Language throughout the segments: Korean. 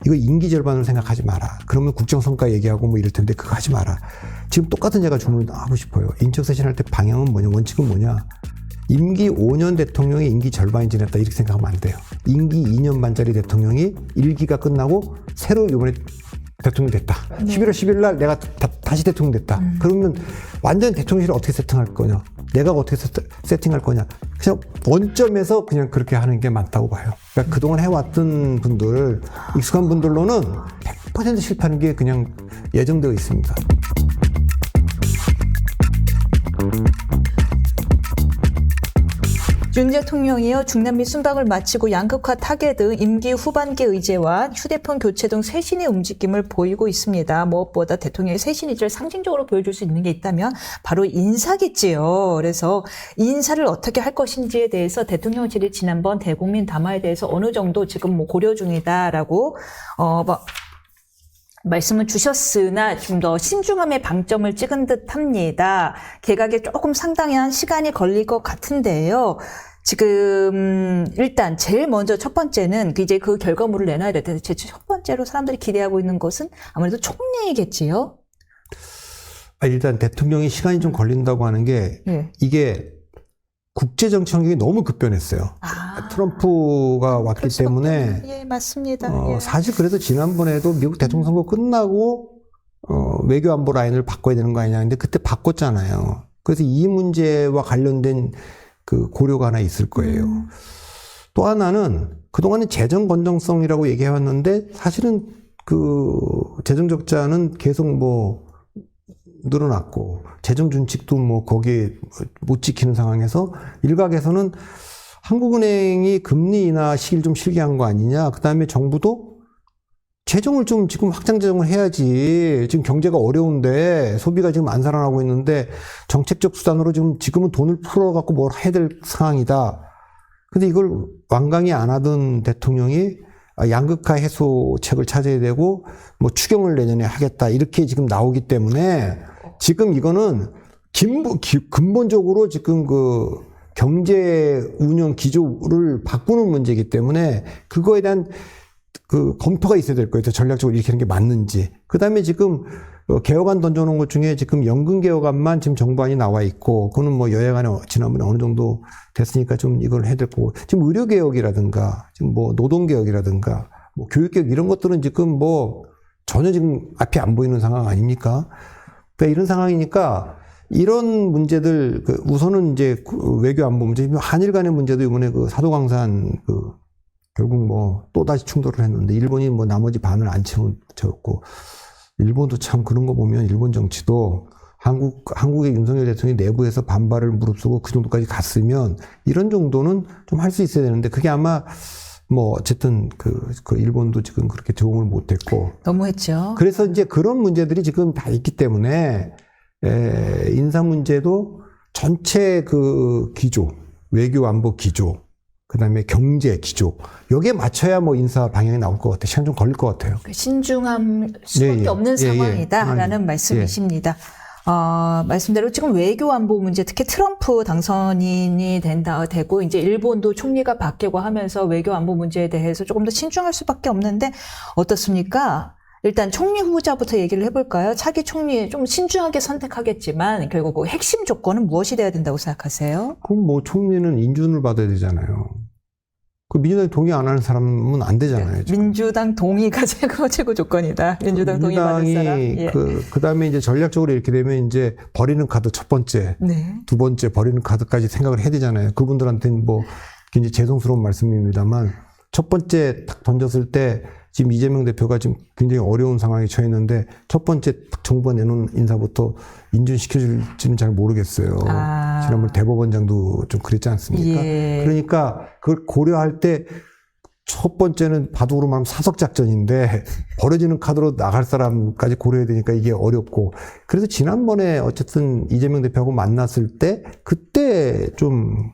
이거 임기 절반으로 생각하지 마라. 그러면 국정성과 얘기하고 뭐 이럴 텐데 그거 하지 마라. 지금 똑같은 제가 주문을 하고 싶어요. 인적쇄신할 때 방향은 뭐냐, 원칙은 뭐냐. 임기 5년 대통령이 임기 절반이 지났다 이렇게 생각하면 안 돼요. 임기 2년 반짜리 대통령이 1기가 끝나고 새로 이번에 대통령 됐다. 11월 10일 날 내가 다시 대통령 됐다. 그러면 완전 대통령실을 어떻게 세팅할 거냐. 내가 어떻게 세팅할 거냐. 그냥 원점에서 그냥 그렇게 하는 게 맞다고 봐요. 그러니까 그동안 해왔던 분들, 익숙한 분들로는 100% 실패하는 게 그냥 예정되어 있습니다. 윤 대통령이요, 중남미 순방을 마치고 양극화 타개 등 임기 후반기 의제와 휴대폰 교체 등 쇄신의 움직임을 보이고 있습니다. 무엇보다 대통령의 쇄신 의지를 상징적으로 보여줄 수 있는 게 있다면 바로 인사겠지요. 그래서 인사를 어떻게 할 것인지에 대해서 대통령실이 지난번 대국민 담화에 대해서 어느 정도 지금 뭐 고려 중이다라고 말씀을 주셨으나 좀 더 신중함의 방점을 찍은 듯합니다. 개각에 조금 상당한 시간이 걸릴 것 같은데요. 지금 일단 제일 먼저 첫 번째는 이제 그 결과물을 내놔야 될 텐데 첫 번째로 사람들이 기대하고 있는 것은 아무래도 총리겠지요. 일단 대통령이 시간이 좀 걸린다고 하는 게 이게 국제정치 환경이 너무 급변했어요. 트럼프가 왔기 때문에. 예, 맞습니다. 사실 그래서 지난번에도 미국 대통령 선거 끝나고 외교 안보 라인을 바꿔야 되는 거 아니냐. 근데 그때 바꿨잖아요. 그래서 이 문제와 관련된 그 고려가 하나 있을 거예요. 또 하나는 그동안은 재정 건정성이라고 얘기해왔는데 사실은 그 재정 적자는 계속 뭐 늘어났고 재정 준칙도 뭐 거기에 못 지키는 상황에서 일각에서는 한국은행이 금리 인하 시기를 좀 실기한 거 아니냐. 그다음에 정부도 재정을 좀 지금 확장 재정을 해야지. 지금 경제가 어려운데 소비가 지금 안 살아나고 있는데 정책적 수단으로 지금은 돈을 풀어갖고 뭘 해야 될 상황이다. 근데 이걸 완강히 안 하던 대통령이 양극화 해소책을 찾아야 되고 뭐 추경을 내년에 하겠다 이렇게 지금 나오기 때문에 지금 이거는 근본적으로 지금 그 경제 운영 기조를 바꾸는 문제이기 때문에 그거에 대한 그 검토가 있어야 될 거예요. 전략적으로 이렇게 하는 게 맞는지. 그 다음에 지금 개혁안 던져놓은 것 중에 지금 연금 개혁안만 지금 정부안이 나와 있고, 그거는 뭐 여야간에 지난번에 어느 정도 됐으니까 좀 이걸 해야 될 거고, 지금 의료 개혁이라든가, 지금 뭐 노동 개혁이라든가, 뭐 교육 개혁 이런 것들은 지금 뭐 전혀 지금 앞이 안 보이는 상황 아닙니까? 그러니까 이런 상황이니까 이런 문제들, 우선은 이제 외교 안보 문제, 한일 간의 문제도 이번에 그 사도광산 결국 뭐 또다시 충돌을 했는데 일본이 뭐 나머지 반을 안 채웠고 일본도 참 그런 거 보면 일본 정치도 한국의 윤석열 대통령이 내부에서 반발을 무릅쓰고 그 정도까지 갔으면 이런 정도는 좀 할 수 있어야 되는데 그게 아마 뭐 어쨌든 그 일본도 지금 그렇게 적응을 못했고 너무했죠. 그래서 이제 그런 문제들이 지금 다 있기 때문에 인사 문제도 전체 그 기조, 외교 안보 기조, 그다음에 경제 기조 여기에 맞춰야 뭐 인사 방향이 나올 것 같아요. 시간 좀 걸릴 것 같아요. 신중함 수밖에 없는 상황이다라는 말씀이십니다. 말씀대로 지금 외교 안보 문제, 특히 트럼프 당선인이 되고 이제 일본도 총리가 바뀌고 하면서 외교 안보 문제에 대해서 조금 더 신중할 수밖에 없는데 어떻습니까? 일단 총리 후보자부터 얘기를 해볼까요? 차기 총리 좀 신중하게 선택하겠지만 결국 그 핵심 조건은 무엇이 돼야 된다고 생각하세요? 그럼 뭐 총리는 인준을 받아야 되잖아요. 그 민주당이 동의 안 하는 사람은 안 되잖아요. 지금. 민주당 동의가 최고 조건이다. 민주당 동의 받는 사람. 예. 그다음에 이제 전략적으로 이렇게 되면 이제 버리는 카드 첫 번째, 두 번째 버리는 카드까지 생각을 해야 되잖아요. 그분들한테는 뭐 굉장히 죄송스러운 말씀입니다만 첫 번째 딱 던졌을 때 지금 이재명 대표가 지금 굉장히 어려운 상황에 처했는데 첫 번째 정부가 내놓은 인사부터 인준시켜줄지는 잘 모르겠어요. 지난번 대법원장도 좀 그랬지 않습니까? 예. 그러니까 그걸 고려할 때 첫 번째는 바둑으로 말하면 사석작전인데 버려지는 카드로 나갈 사람까지 고려해야 되니까 이게 어렵고 그래서 지난번에 어쨌든 이재명 대표하고 만났을 때 그때 좀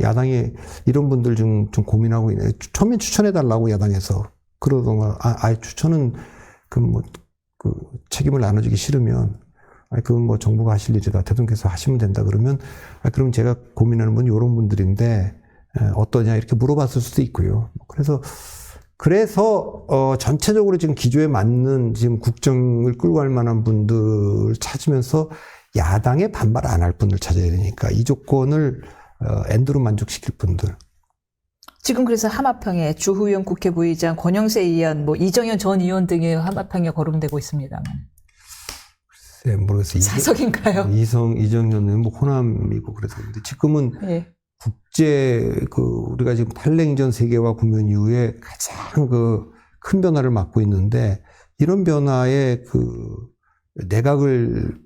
야당이 이런 분들 좀 고민하고 있네. 처음엔 추천해달라고 야당에서 그러던가 아예 추천은 책임을 나눠주기 싫으면 그건 뭐 정부가 하실 일이다. 대통령께서 하시면 된다. 그러면 그럼 제가 고민하는 분 이런 분들인데 어떠냐 이렇게 물어봤을 수도 있고요. 그래서 그래서 전체적으로 지금 기조에 맞는 지금 국정을 끌고 갈 만한 분들 찾으면서 야당의 반발 안 할 분들 찾아야 되니까 이 조건을 엔드로 만족시킬 분들. 지금 그래서 하마평에 주후영 국회 부의장, 권영세 의원, 뭐 이정현 전 의원 등이 하마평에 거론되고 있습니다만. 글쎄 모르겠어요. 사석인가요? 이정현은 뭐 호남이고 그래서 근데 지금은 예. 우리가 지금 탈냉전 세계화 국면 이후에 가장 큰 변화를 맞고 있는데 이런 변화에 내각을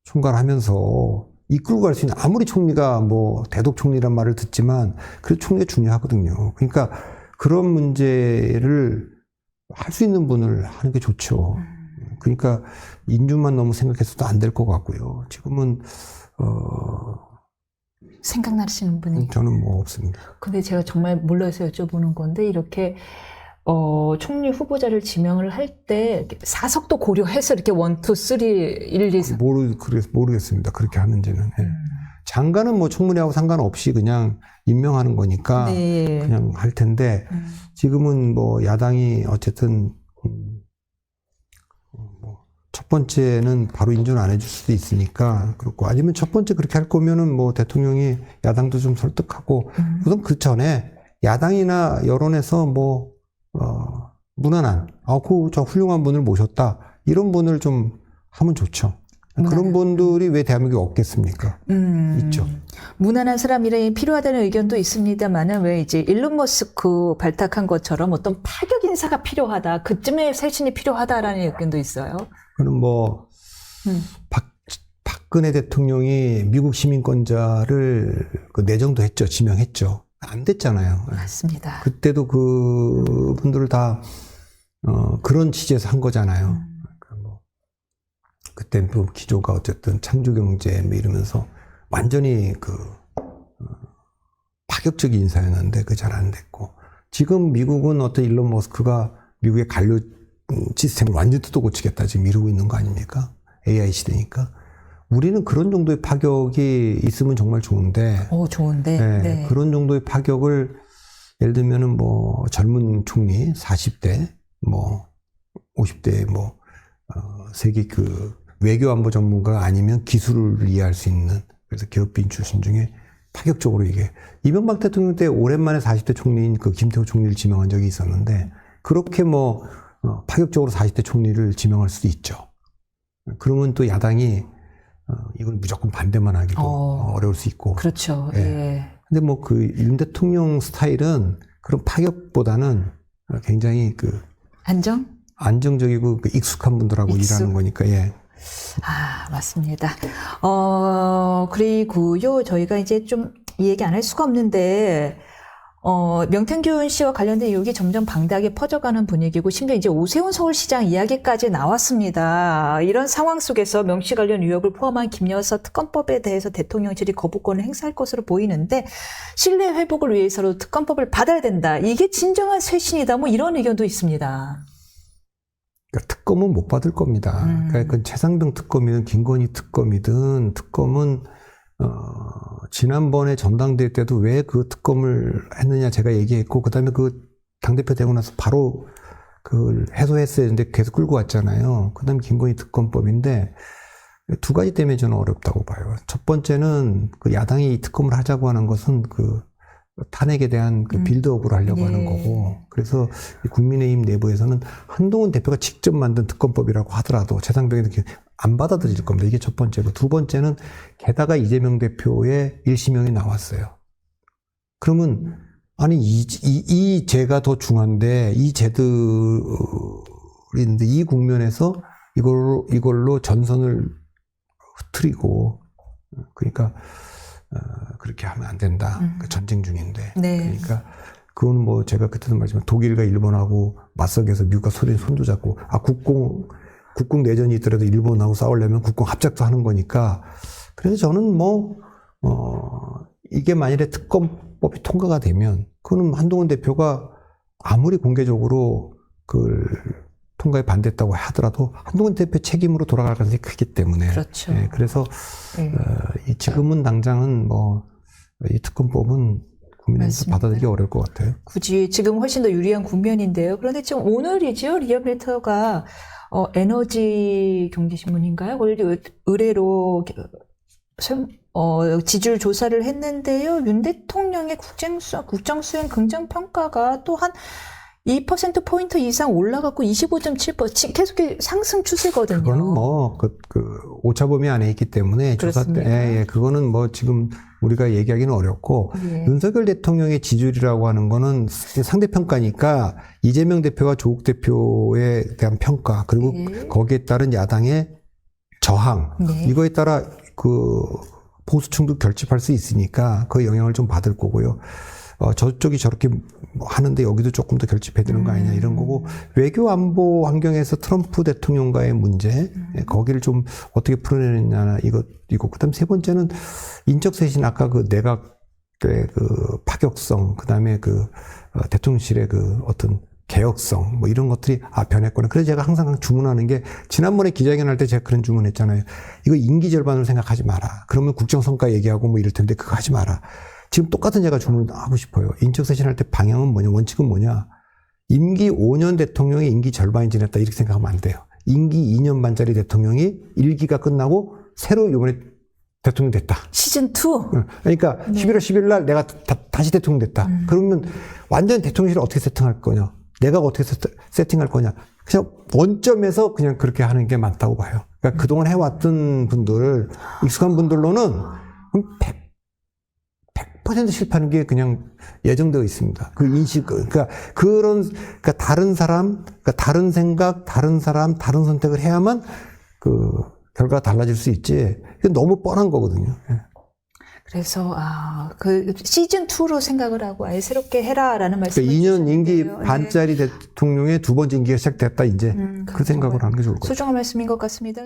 총괄하면서 이끌고 갈 수 있는 아무리 총리가 뭐 대독 총리란 말을 듣지만 그래도 총리가 중요하거든요. 그러니까 그런 문제를 할 수 있는 분을 하는 게 좋죠. 그러니까 인준만 너무 생각해서도 안 될 것 같고요. 지금은 생각나시는 분이? 저는 뭐 없습니다. 근데 제가 정말 몰라서 여쭤보는 건데 이렇게 총리 후보자를 지명을 할 때 사석도 고려해서 이렇게 1, 2, 3, 1, 2, 3 모르겠습니다. 그렇게 하는지는. 예. 장관은 뭐 청문회하고 상관없이 그냥 임명하는 거니까 네. 그냥 할 텐데 지금은 뭐 야당이 어쨌든 첫 번째는 바로 인준 안 해줄 수도 있으니까 그렇고 아니면 첫 번째 그렇게 할 거면은 뭐 대통령이 야당도 좀 설득하고 우선 그 전에 야당이나 여론에서 뭐 무난한 저 훌륭한 분을 모셨다 이런 분을 좀 하면 좋죠. 그런 분들이 왜 대한민국에 없겠습니까? 있죠. 무난한 사람이 필요하다는 의견도 있습니다만은 왜 이제 일론 머스크 발탁한 것처럼 어떤 파격 인사가 필요하다. 그쯤에 쇄신이 필요하다라는 의견도 있어요. 그는 뭐 박근혜 대통령이 미국 시민권자를 내정도 했죠. 지명했죠. 안 됐잖아요. 맞습니다. 그때도 그분들을 다 그런 취지에서 한 거잖아요. 그때 또 기조가 어쨌든 창조경제 뭐 이러면서 완전히 파격적인 인사였는데 그게 잘 안 됐고 지금 미국은 어떤 일론 머스크가 미국의 관료 시스템을 완전히 뜯어고치겠다 지금 이러고 있는 거 아닙니까? AI 시대니까 우리는 그런 정도의 파격이 있으면 정말 좋은데. 좋은데. 네, 네. 그런 정도의 파격을 예를 들면은 뭐 젊은 총리 40대 뭐 50대 뭐 세계 외교안보 전문가가 아니면 기술을 이해할 수 있는 그래서 기업인 출신 중에 파격적으로 이게 이명박 대통령 때 오랜만에 40대 총리인 김태호 총리를 지명한 적이 있었는데 그렇게 뭐 파격적으로 40대 총리를 지명할 수도 있죠. 그러면 또 야당이 이건 무조건 반대만 하기도 어려울 수 있고. 그렇죠. 예. 예. 근데 뭐 윤 대통령 스타일은 그런 파격보다는 굉장히 안정적이고 익숙한 분들하고 일하는 거니까, 예. 맞습니다. 그리고요, 저희가 이제 좀 이 얘기 안 할 수가 없는데, 명태균 씨와 관련된 의혹이 점점 방대하게 퍼져가는 분위기고, 심지어 이제 오세훈 서울시장 이야기까지 나왔습니다. 이런 상황 속에서 명 씨 관련 의혹을 포함한 김여사 특검법에 대해서 대통령실이 거부권을 행사할 것으로 보이는데, 신뢰 회복을 위해서로 특검법을 받아야 된다. 이게 진정한 쇄신이다. 뭐 이런 의견도 있습니다. 그러니까 특검은 못 받을 겁니다. 그러니까 그 최상병 특검이든 김건희 특검이든 특검은 지난번에 전당대회 때도 왜 그 특검을 했느냐 제가 얘기했고 그다음에 그 당대표 되고 나서 바로 그걸 해소했어야 했는데 계속 끌고 왔잖아요. 그다음에 김건희 특검법인데 두 가지 때문에 저는 어렵다고 봐요. 첫 번째는 그 야당이 이 특검을 하자고 하는 것은 탄핵에 대한 빌드업을 하려고 하는 거고 그래서 국민의힘 내부에서는 한동훈 대표가 직접 만든 특검법이라고 하더라도 최상병이 안 받아들일 겁니다. 이게 첫 번째고 두 번째는 게다가 이재명 대표의 1심형이 나왔어요. 그러면 아니 이 죄가 더 중한데 이 죄들인데 이 국면에서 이걸로 전선을 흐트리고 그러니까 그렇게 하면 안 된다. 전쟁 중인데. 네. 그러니까 그건 뭐 제가 그때도 말했지만 독일과 일본하고 맞서기에서 미국과 소련이 손도 잡고 국공 내전이 있더라도 일본하고 싸우려면 국공 합작도 하는 거니까 그래서 저는 이게 만일에 특검법이 통과가 되면 그거는 한동훈 대표가 아무리 공개적으로 그걸 통과에 반대했다고 하더라도 한동훈 대표 책임으로 돌아갈 가능성이 크기 때문에. 그렇죠. 그래서 지금은 당장은 이 특검법은 국민에서 맞습니다. 받아들이기 어려울 것 같아요. 굳이 지금 훨씬 더 유리한 국면인데요. 그런데 지금 오늘이죠. 리얼미터가 에너지 경제신문인가요? 거기 의뢰로 지지율 조사를 했는데요. 윤 대통령의 국정수행 긍정평가가 또 한 2%포인트 이상 올라갔고 25.7% 계속 상승 추세거든요. 그거는 뭐, 오차범위 안에 있기 때문에 조사 때, 그거는 뭐 지금 우리가 얘기하기는 어렵고, 예. 윤석열 대통령의 지지율이라고 하는 거는 상대평가니까 이재명 대표와 조국 대표에 대한 평가, 그리고 예. 거기에 따른 야당의 저항, 네. 이거에 따라 보수층도 결집할 수 있으니까 그 영향을 좀 받을 거고요. 저쪽이 저렇게 하는데 여기도 조금 더 결집해야 되는 거 아니냐 이런 거고, 외교 안보 환경에서 트럼프 대통령과의 문제, 거기를 좀 어떻게 풀어내느냐 이거. 그다음 세 번째는 인적 쇄신, 아까 그 내각의 그 파격성, 그다음에 대통령실의 어떤 개혁성, 뭐 이런 것들이 변했구나. 그래서 제가 항상 주문하는 게, 지난번에 기자회견 할 때 제가 그런 주문했잖아요. 이거 임기 절반으로 생각하지 마라. 그러면 국정성과 얘기하고 뭐 이럴 텐데 그거 하지 마라. 지금 똑같은 제가 주문을 하고 싶어요. 인적쇄신할 때 방향은 뭐냐, 원칙은 뭐냐. 임기 5년 대통령이 임기 절반이 지났다 이렇게 생각하면 안 돼요. 임기 2년 반짜리 대통령이 1기가 끝나고 새로 이번에 대통령 됐다. 시즌2? 그러니까 11월 10일 날 내가 다시 대통령 됐다. 그러면 완전 대통령실을 어떻게 세팅할 거냐. 내가 어떻게 세팅할 거냐. 그냥 원점에서 그냥 그렇게 하는 게 맞다고 봐요. 그러니까 그동안 해왔던 분들, 익숙한 분들로는 100% 실패하는 게 그냥 예정되어 있습니다. 그 인식, 그러니까 다른 사람, 다른 생각, 다른 사람, 다른 선택을 해야만 결과가 달라질 수 있지. 이게 너무 뻔한 거거든요. 그래서 시즌2로 생각을 하고 아예 새롭게 해라라는 말씀을 그러니까 2년 임기 주셨는데요. 반짜리 대통령의 두 번째 임기가 시작됐다 이제. 그 생각을 하는 게 좋을 것 같아요. 소중한 말씀인 것 같습니다.